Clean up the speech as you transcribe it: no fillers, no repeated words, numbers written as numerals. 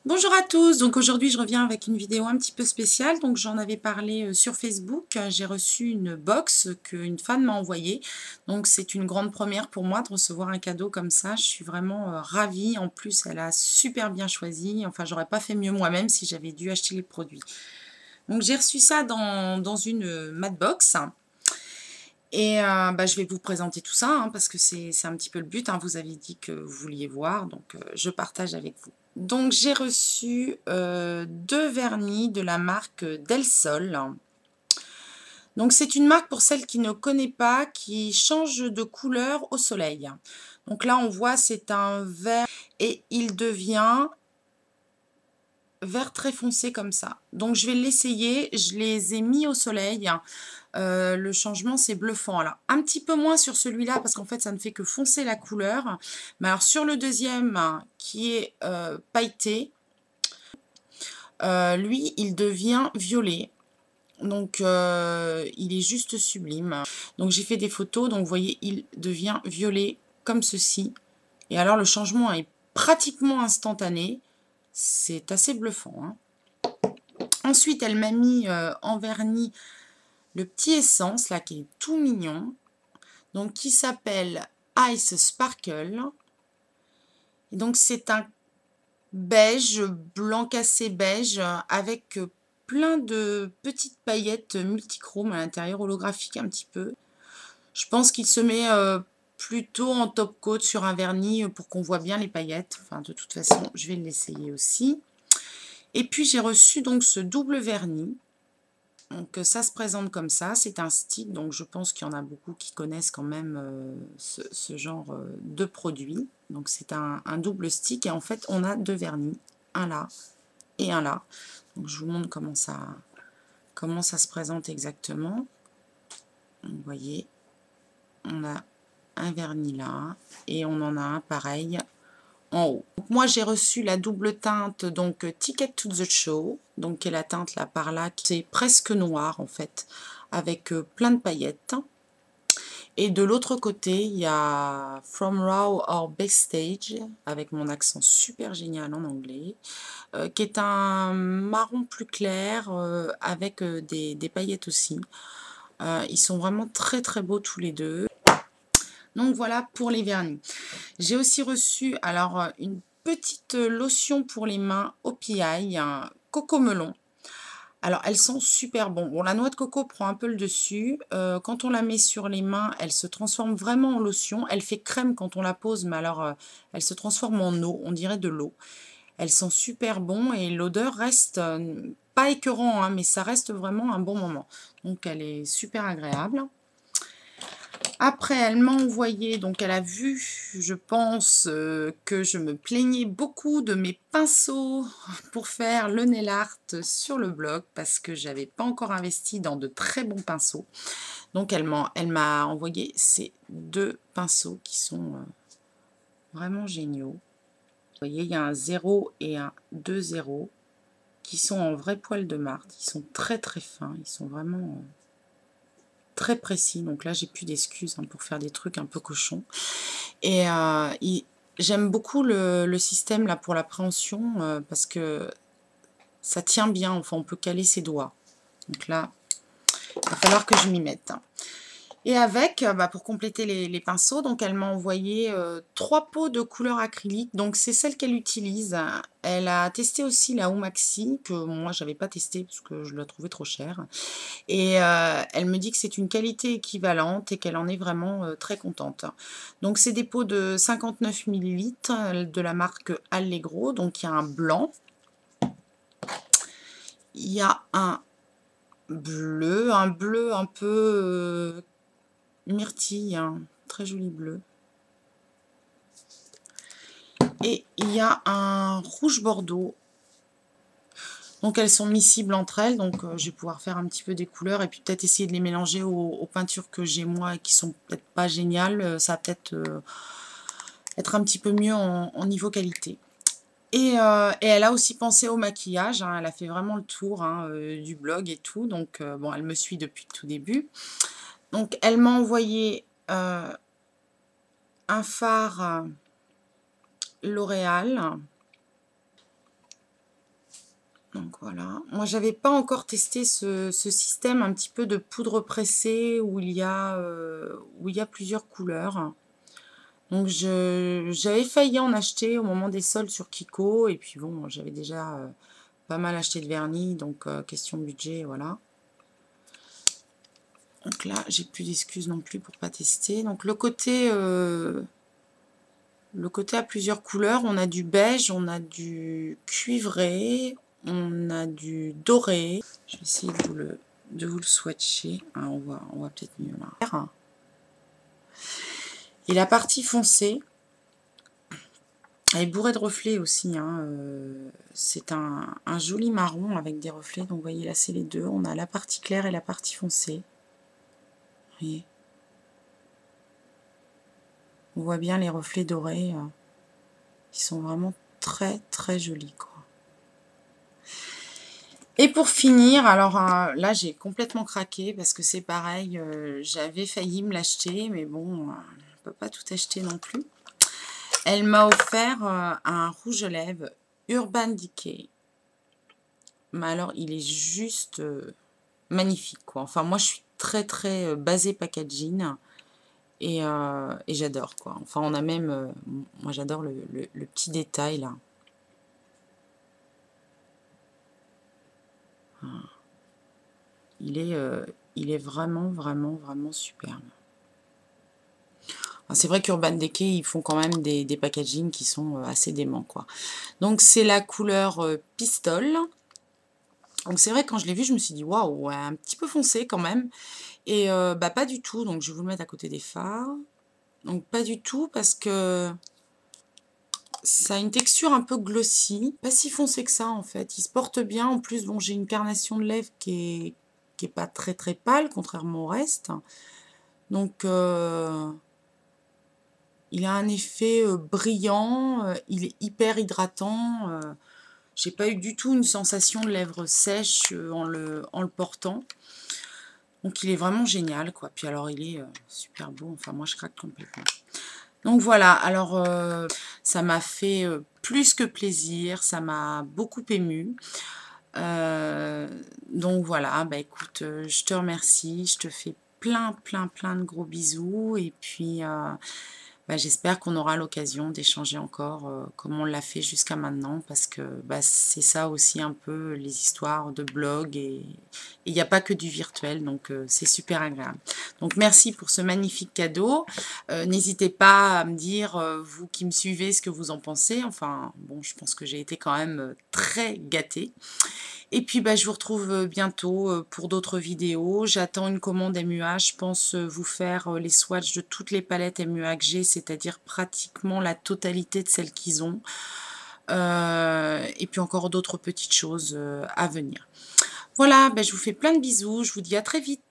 Bonjour à tous, donc aujourd'hui je reviens avec une vidéo un petit peu spéciale. Donc j'en avais parlé sur Facebook. J'ai reçu une box qu'une fan m'a envoyée, donc c'est une grande première pour moi de recevoir un cadeau comme ça. Je suis vraiment ravie. En plus elle a super bien choisi, enfin j'aurais pas fait mieux moi-même si j'avais dû acheter les produits. Donc j'ai reçu ça dans une matte box. Et je vais vous présenter tout ça, hein, parce que c'est un petit peu le but, hein. Vous avez dit que vous vouliez voir, donc je partage avec vous. Donc j'ai reçu 2 vernis de la marque Del Sol. Donc c'est une marque, pour celle qui ne connaît pas, qui change de couleur au soleil. Donc là on voit c'est un vert et il devient vert très foncé comme ça. Donc je vais l'essayer, je les ai mis au soleil. Le changement c'est bluffant. Alors un petit peu moins sur celui-là parce qu'en fait ça ne fait que foncer la couleur. Mais alors sur le deuxième qui est pailleté, lui il devient violet. Donc il est juste sublime. Donc j'ai fait des photos, donc vous voyez il devient violet comme ceci. Et alors le changement est pratiquement instantané. C'est assez bluffant, hein. Ensuite elle m'a mis en vernis le petit essence là qui est tout mignon, donc qui s'appelle Ice Sparkle. Et donc c'est un beige, blanc cassé beige, avec plein de petites paillettes multichromes à l'intérieur, holographiques un petit peu. Je pense qu'il se met plutôt en top coat sur un vernis pour qu'on voit bien les paillettes. Enfin de toute façon je vais l'essayer aussi. Et puis j'ai reçu donc ce double vernis. Donc ça se présente comme ça, c'est un stick, donc je pense qu'il y en a beaucoup qui connaissent quand même ce genre de produit. Donc c'est un double stick et en fait on a 2 vernis, un là et un là. Donc je vous montre comment ça se présente exactement. Vous voyez, on a un vernis là et on en a un pareil en haut. Donc moi j'ai reçu la double teinte, donc Ticket to the Show, donc qui est la teinte là par là, c'est presque noir en fait, avec plein de paillettes. Et de l'autre côté il y a From Raw or Backstage, avec mon accent super génial en anglais, qui est un marron plus clair avec des paillettes aussi. Ils sont vraiment très très beaux tous les deux. Donc voilà pour les vernis. J'ai aussi reçu alors une petite lotion pour les mains OPI, un coco melon. Alors elles sont super bonnes. Bon, la noix de coco prend un peu le dessus. Quand on la met sur les mains, elle se transforme vraiment en lotion. Elle fait crème quand on la pose, mais alors elle se transforme en eau, on dirait de l'eau. Elles sont super bonnes et l'odeur reste pas écœurant, hein, mais ça reste vraiment un bon moment. Donc elle est super agréable. Après, elle m'a envoyé, donc elle a vu, je pense, que je me plaignais beaucoup de mes pinceaux pour faire le nail art sur le blog parce que j'avais pas encore investi dans de très bons pinceaux. Donc elle m'a envoyé ces 2 pinceaux qui sont vraiment géniaux. Vous voyez, il y a un 0 et un 2,0 qui sont en vrai poil de marde. Ils sont très très fins, ils sont vraiment très précis. Donc là, j'ai plus d'excuses hein, pour faire des trucs un peu cochons. Et j'aime beaucoup le système là pour l'appréhension parce que ça tient bien, enfin on peut caler ses doigts. Donc là, il va falloir que je m'y mette. Et avec, pour compléter les pinceaux, donc elle m'a envoyé 3 pots de couleur acrylique. Donc c'est celle qu'elle utilise. Elle a testé aussi la Humaxi, que moi j'avais pas testé parce que je la trouvais trop chère. Et elle me dit que c'est une qualité équivalente et qu'elle en est vraiment très contente. Donc c'est des pots de 59 ml de la marque Allegro. Donc il y a un blanc, il y a un bleu un peu myrtille, hein, très joli bleu. Et il y a un rouge bordeaux. Donc elles sont miscibles entre elles, donc je vais pouvoir faire un petit peu des couleurs et puis peut-être essayer de les mélanger aux peintures que j'ai moi et qui sont peut-être pas géniales. Ça va peut-être être un petit peu mieux en niveau qualité. Et elle a aussi pensé au maquillage, hein, elle a fait vraiment le tour hein, du blog et tout, donc bon, elle me suit depuis le tout début. Donc elle m'a envoyé un fard L'Oréal. Donc voilà. Moi, j'avais pas encore testé ce système un petit peu de poudre pressée où il y a plusieurs couleurs. Donc j'avais failli en acheter au moment des soldes sur Kiko et puis bon, j'avais déjà, pas mal acheté de vernis donc question budget, voilà. Donc là, j'ai plus d'excuses non plus pour pas tester. Donc le côté à plusieurs couleurs, on a du beige, on a du cuivré, on a du doré. Je vais essayer de vous le swatcher. Ah, on voit peut-être mieux là. Et la partie foncée, elle est bourrée de reflets aussi, hein. C'est un joli marron avec des reflets. Donc vous voyez là, c'est les deux. On a la partie claire et la partie foncée. Vous voyez, on voit bien les reflets dorés. Ils sont vraiment très très jolis, quoi. Et pour finir, alors là j'ai complètement craqué parce que c'est pareil, j'avais failli me l'acheter, mais bon, on peut pas tout acheter non plus. Elle m'a offert un rouge à lèvres Urban Decay. Mais alors il est juste magnifique, quoi. Enfin moi je suis très très basée packaging et j'adore, quoi. Enfin on a même, moi j'adore le petit détail là. Il est vraiment, vraiment, vraiment superbe. C'est vrai qu'Urban Decay, ils font quand même des packagings qui sont assez déments, quoi. Donc c'est la couleur Pistole. Donc c'est vrai que quand je l'ai vu, je me suis dit waouh, ouais, un petit peu foncé quand même. Et bah pas du tout. Donc je vais vous le mettre à côté des fards. Donc pas du tout parce que ça a une texture un peu glossy, pas si foncé que ça en fait. Il se porte bien. En plus, bon, j'ai une carnation de lèvres qui est pas très très pâle, contrairement au reste. Donc il a un effet brillant, il est hyper hydratant. J'ai pas eu du tout une sensation de lèvres sèches en le portant. Donc il est vraiment génial, quoi. Puis alors il est super beau. Enfin moi je craque complètement. Donc voilà, alors ça m'a fait plus que plaisir, ça m'a beaucoup émue. Donc voilà, bah écoute, je te remercie, je te fais plein plein plein de gros bisous et puis bah, j'espère qu'on aura l'occasion d'échanger encore comme on l'a fait jusqu'à maintenant parce que bah, c'est ça aussi un peu les histoires de blog et il n'y a pas que du virtuel donc c'est super agréable. Donc merci pour ce magnifique cadeau. N'hésitez pas à me dire, vous qui me suivez, ce que vous en pensez. Enfin bon, je pense que j'ai été quand même très gâtée. Et puis bah, je vous retrouve bientôt pour d'autres vidéos. J'attends une commande MUA. Je pense vous faire les swatchs de toutes les palettes MUA que j'ai, c'est-à-dire pratiquement la totalité de celles qu'ils ont. Et puis encore d'autres petites choses à venir. Voilà, bah, je vous fais plein de bisous. Je vous dis à très vite.